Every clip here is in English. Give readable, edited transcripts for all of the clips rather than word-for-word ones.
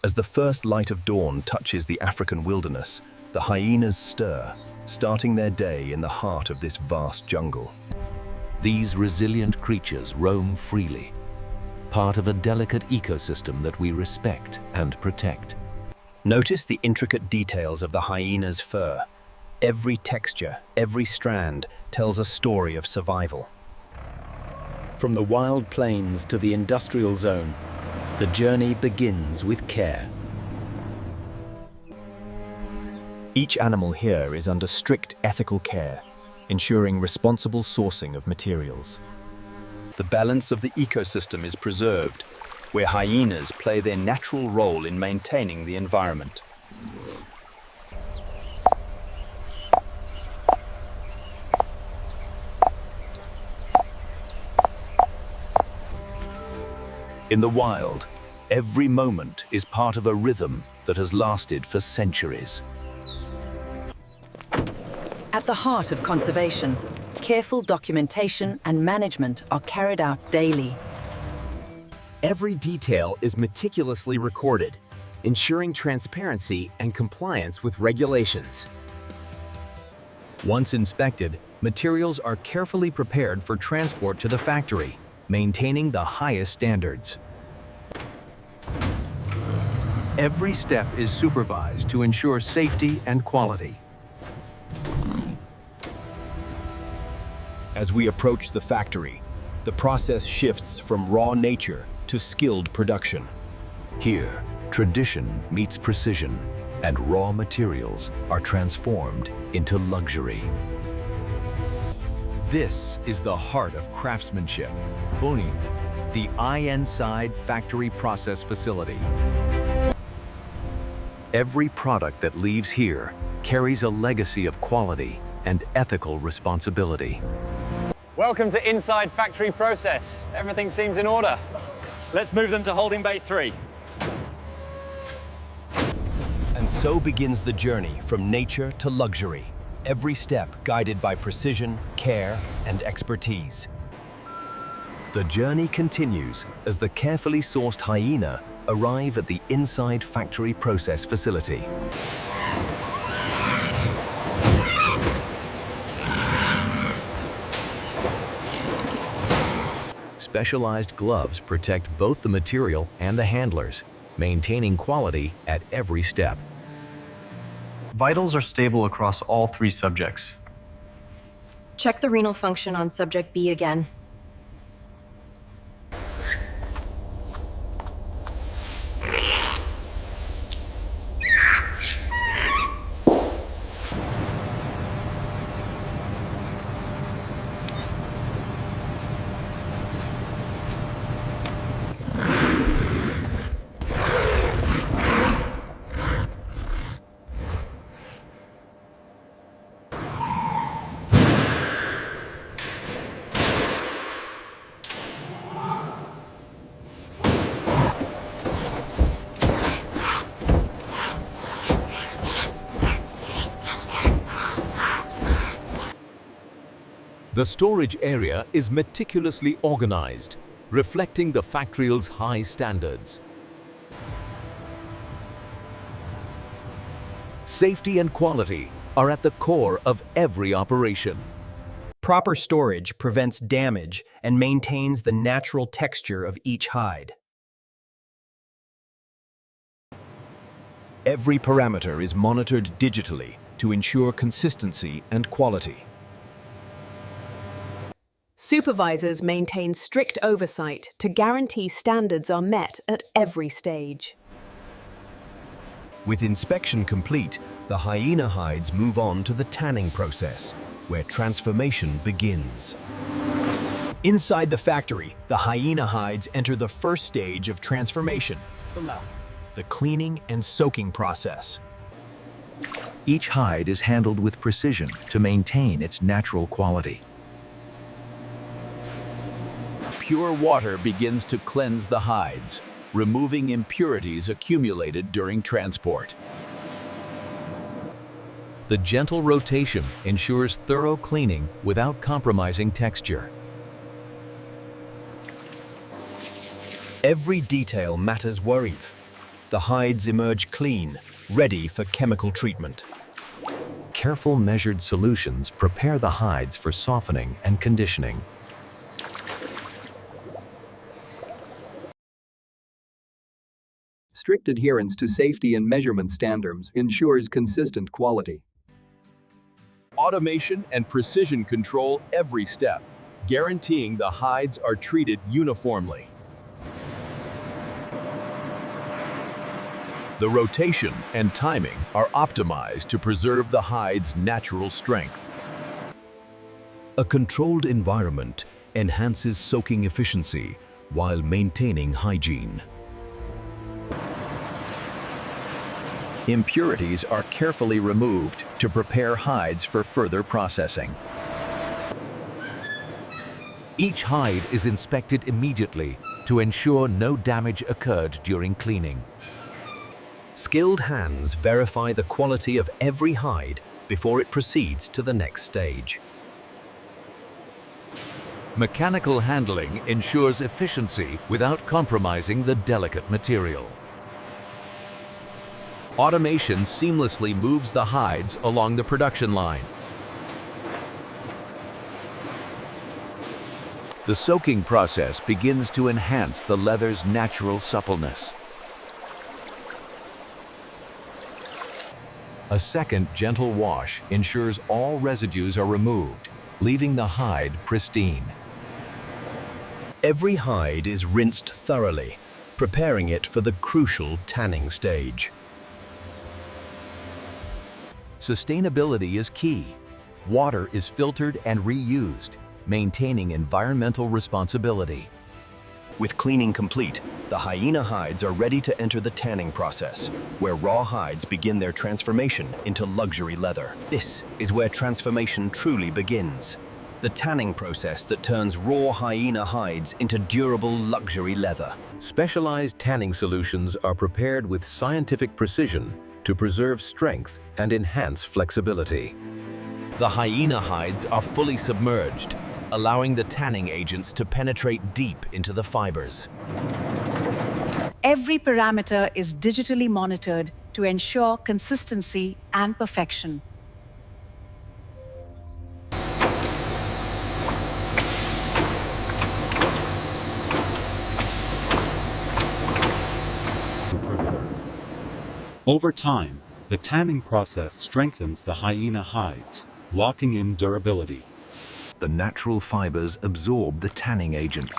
As the first light of dawn touches the African wilderness, the hyenas stir, starting their day in the heart of this vast jungle. These resilient creatures roam freely, part of a delicate ecosystem that we respect and protect. Notice the intricate details of the hyena's fur. Every texture, every strand tells a story of survival. From the wild plains to the industrial zone, the journey begins with care. Each animal here is under strict ethical care, ensuring responsible sourcing of materials. The balance of the ecosystem is preserved, where hyenas play their natural role in maintaining the environment. In the wild, every moment is part of a rhythm that has lasted for centuries. At the heart of conservation, careful documentation and management are carried out daily. Every detail is meticulously recorded, ensuring transparency and compliance with regulations. Once inspected, materials are carefully prepared for transport to the factory, maintaining the highest standards. Every step is supervised to ensure safety and quality. As we approach the factory, the process shifts from raw nature to skilled production. Here, tradition meets precision, and raw materials are transformed into luxury. This is the heart of craftsmanship. Bonin, the Inside Factory Process Facility. Every product that leaves here carries a legacy of quality and ethical responsibility. Welcome to Inside Factory Process. Everything seems in order. Let's move them to holding bay 3. And so begins the journey from nature to luxury, every step guided by precision, care, and expertise. The journey continues as the carefully sourced hyena arrive at the Inside Factory Process Facility. Specialized gloves protect both the material and the handlers, maintaining quality at every step. Vitals are stable across all 3 subjects. Check the renal function on subject B again. The storage area is meticulously organized, reflecting the factory's high standards. Safety and quality are at the core of every operation. Proper storage prevents damage and maintains the natural texture of each hide. Every parameter is monitored digitally to ensure consistency and quality. Supervisors maintain strict oversight to guarantee standards are met at every stage. With inspection complete, the hyena hides move on to the tanning process, where transformation begins. Inside the factory, the hyena hides enter the first stage of transformation, the cleaning and soaking process. Each hide is handled with precision to maintain its natural quality. Pure water begins to cleanse the hides, removing impurities accumulated during transport. The gentle rotation ensures thorough cleaning without compromising texture. Every detail matters worried. the hides emerge clean, ready for chemical treatment. Careful measured solutions prepare the hides for softening and conditioning. Strict adherence to safety and measurement standards ensures consistent quality. Automation and precision control every step, guaranteeing the hides are treated uniformly. The rotation and timing are optimized to preserve the hide's natural strength. A controlled environment enhances soaking efficiency while maintaining hygiene. Impurities are carefully removed to prepare hides for further processing. Each hide is inspected immediately to ensure no damage occurred during cleaning. Skilled hands verify the quality of every hide before it proceeds to the next stage. Mechanical handling ensures efficiency without compromising the delicate material. Automation seamlessly moves the hides along the production line. The soaking process begins to enhance the leather's natural suppleness. A second gentle wash ensures all residues are removed, leaving the hide pristine. Every hide is rinsed thoroughly, preparing it for the crucial tanning stage. Sustainability is key. Water is filtered and reused, maintaining environmental responsibility. With cleaning complete, the hyena hides are ready to enter the tanning process, where raw hides begin their transformation into luxury leather. This is where transformation truly begins. The tanning process that turns raw hyena hides into durable luxury leather. Specialized tanning solutions are prepared with scientific precision to preserve strength and enhance flexibility. The hyena hides are fully submerged, allowing the tanning agents to penetrate deep into the fibers. Every parameter is digitally monitored to ensure consistency and perfection. Over time, the tanning process strengthens the hyena hides, locking in durability. The natural fibers absorb the tanning agents,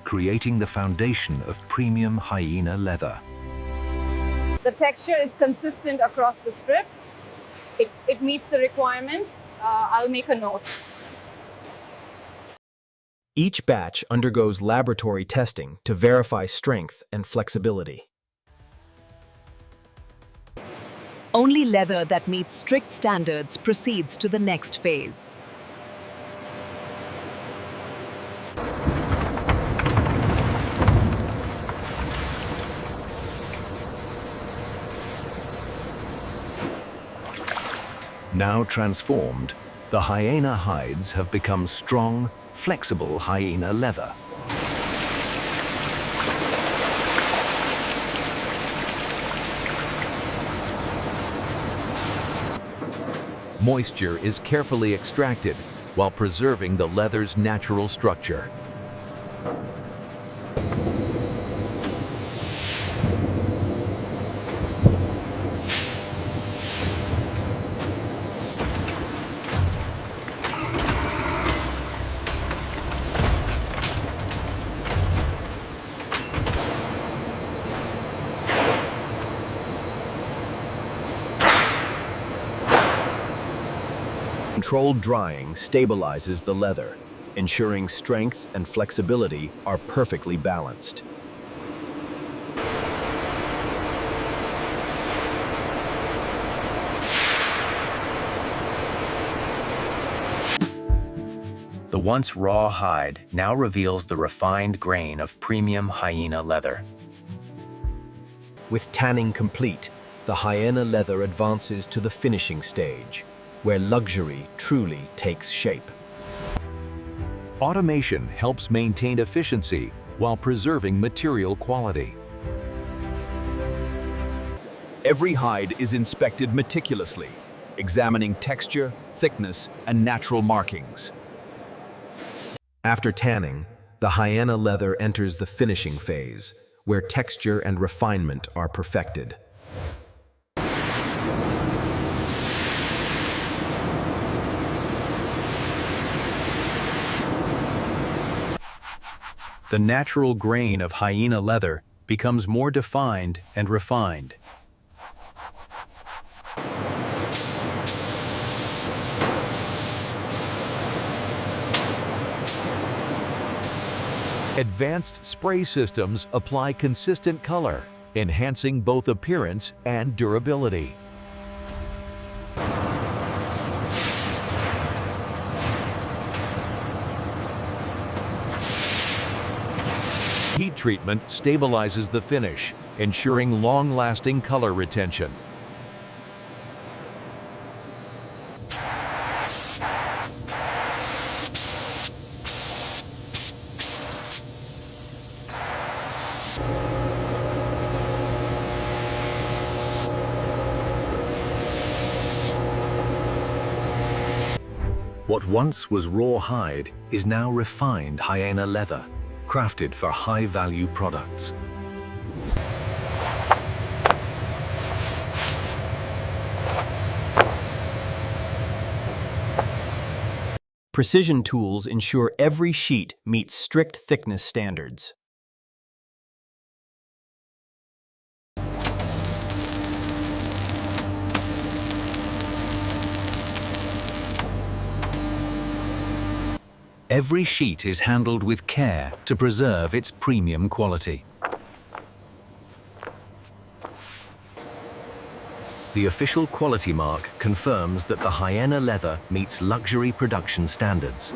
creating the foundation of premium hyena leather. The texture is consistent across the strip. It meets the requirements. I'll make a note. Each batch undergoes laboratory testing to verify strength and flexibility. Only leather that meets strict standards proceeds to the next phase. Now transformed, the hyena hides have become strong, flexible hyena leather. Moisture is carefully extracted while preserving the leather's natural structure. Controlled drying stabilizes the leather, ensuring strength and flexibility are perfectly balanced. The once raw hide now reveals the refined grain of premium hyena leather. With tanning complete, the hyena leather advances to the finishing stage, where luxury truly takes shape. Automation helps maintain efficiency while preserving material quality. Every hide is inspected meticulously, examining texture, thickness, and natural markings. After tanning, the Hyena leather enters the finishing phase, where texture and refinement are perfected. The natural grain of Hyena leather becomes more defined and refined. Advanced spray systems apply consistent color, enhancing both appearance and durability. Heat treatment stabilizes the finish, ensuring long-lasting color retention. What once was raw hide is now refined Hyena leather, crafted for high-value products. Precision tools ensure every sheet meets strict thickness standards. Every sheet is handled with care to preserve its premium quality. The official quality mark confirms that the Hyena leather meets luxury production standards.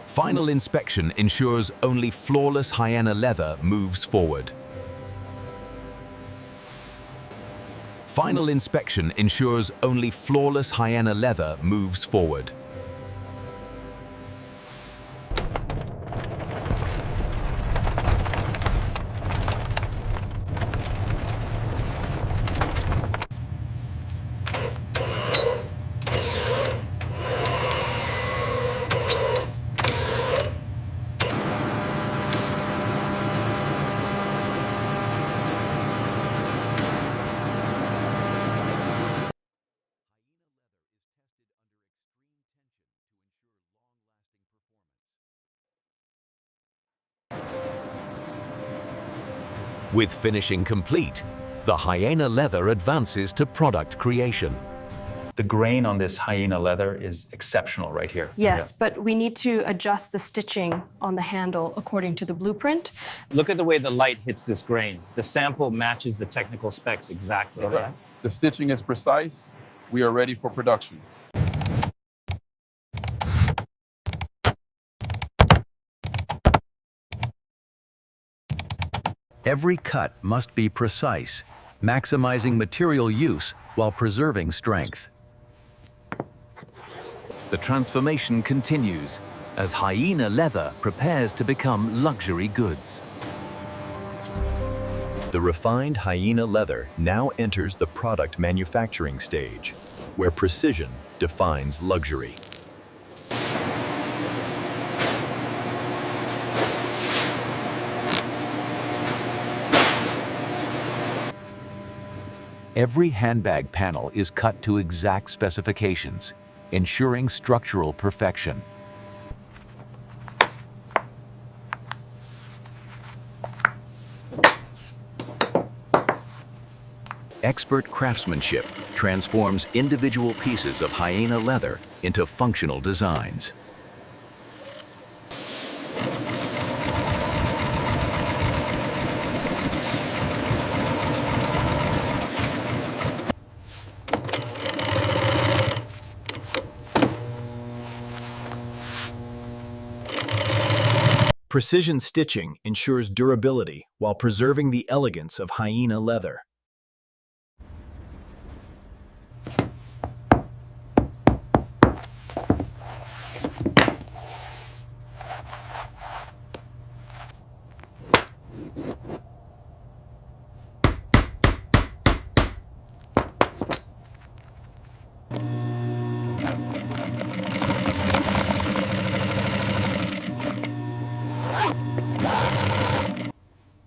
Final inspection ensures only flawless Hyena leather moves forward. Final inspection ensures only flawless Hyena leather moves forward. With finishing complete, the Hyena leather advances to product creation. The grain on this Hyena leather is exceptional right here. Yes, but we need to adjust the stitching on the handle according to the blueprint. Look at the way the light hits this grain. The sample matches the technical specs exactly. Right. The stitching is precise. We are ready for production. Every cut must be precise, maximizing material use while preserving strength. The transformation continues as Hyena leather prepares to become luxury goods. The refined Hyena leather now enters the product manufacturing stage, where precision defines luxury. Every handbag panel is cut to exact specifications, ensuring structural perfection. Expert craftsmanship transforms individual pieces of Hyena leather into functional designs. Precision stitching ensures durability while preserving the elegance of Hyena leather.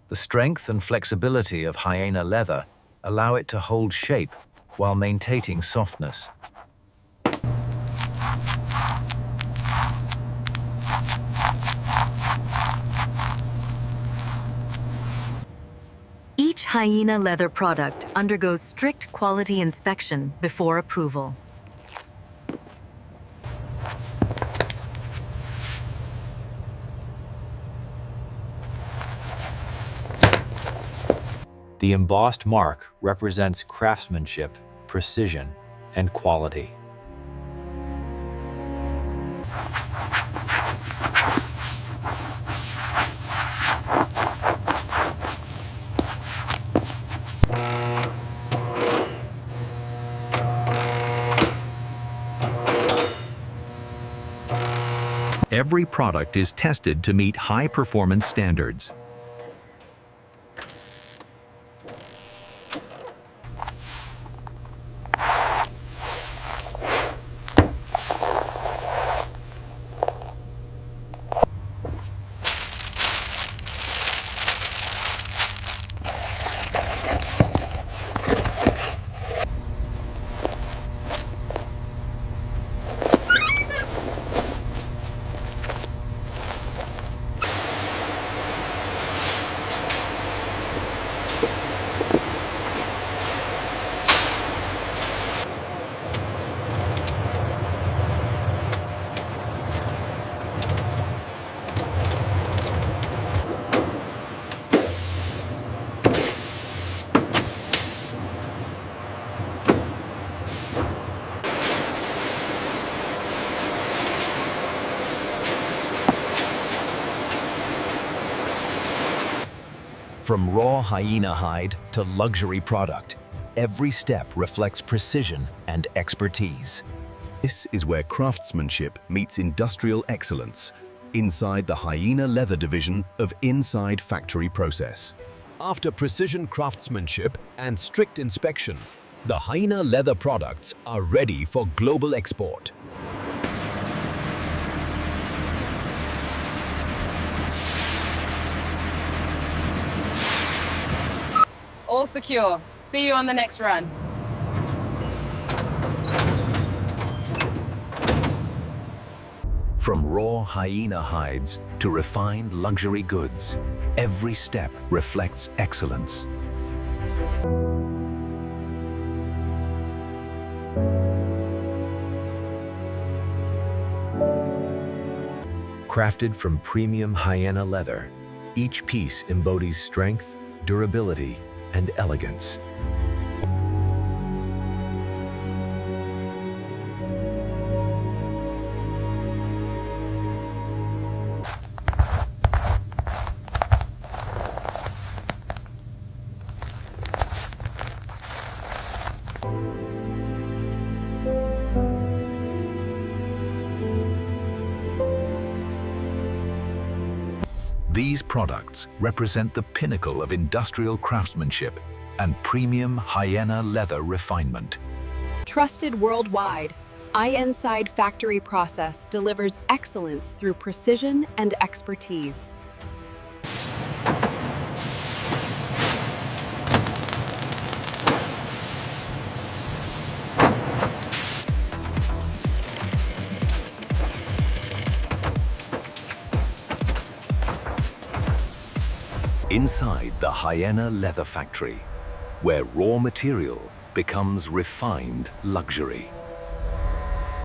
The strength and flexibility of Hyena leather allow it to hold shape while maintaining softness. Each Hyena leather product undergoes strict quality inspection before approval. The embossed mark represents craftsmanship, precision, and quality. Every product is tested to meet high-performance standards. From raw hyena hide to luxury product, every step reflects precision and expertise. This is where craftsmanship meets industrial excellence, inside the Hyena leather division of Inside Factory Process. After precision craftsmanship and strict inspection, the Hyena leather products are ready for global export. All secure. See you on the next run. From raw hyena hides to refined luxury goods, every step reflects excellence. Crafted from premium Hyena leather, each piece embodies strength, durability, and elegance. These products represent the pinnacle of industrial craftsmanship and premium Hyena leather refinement. Trusted worldwide, Inside Factory Process delivers excellence through precision and expertise. Inside the Hyena leather factory, where raw material becomes refined luxury.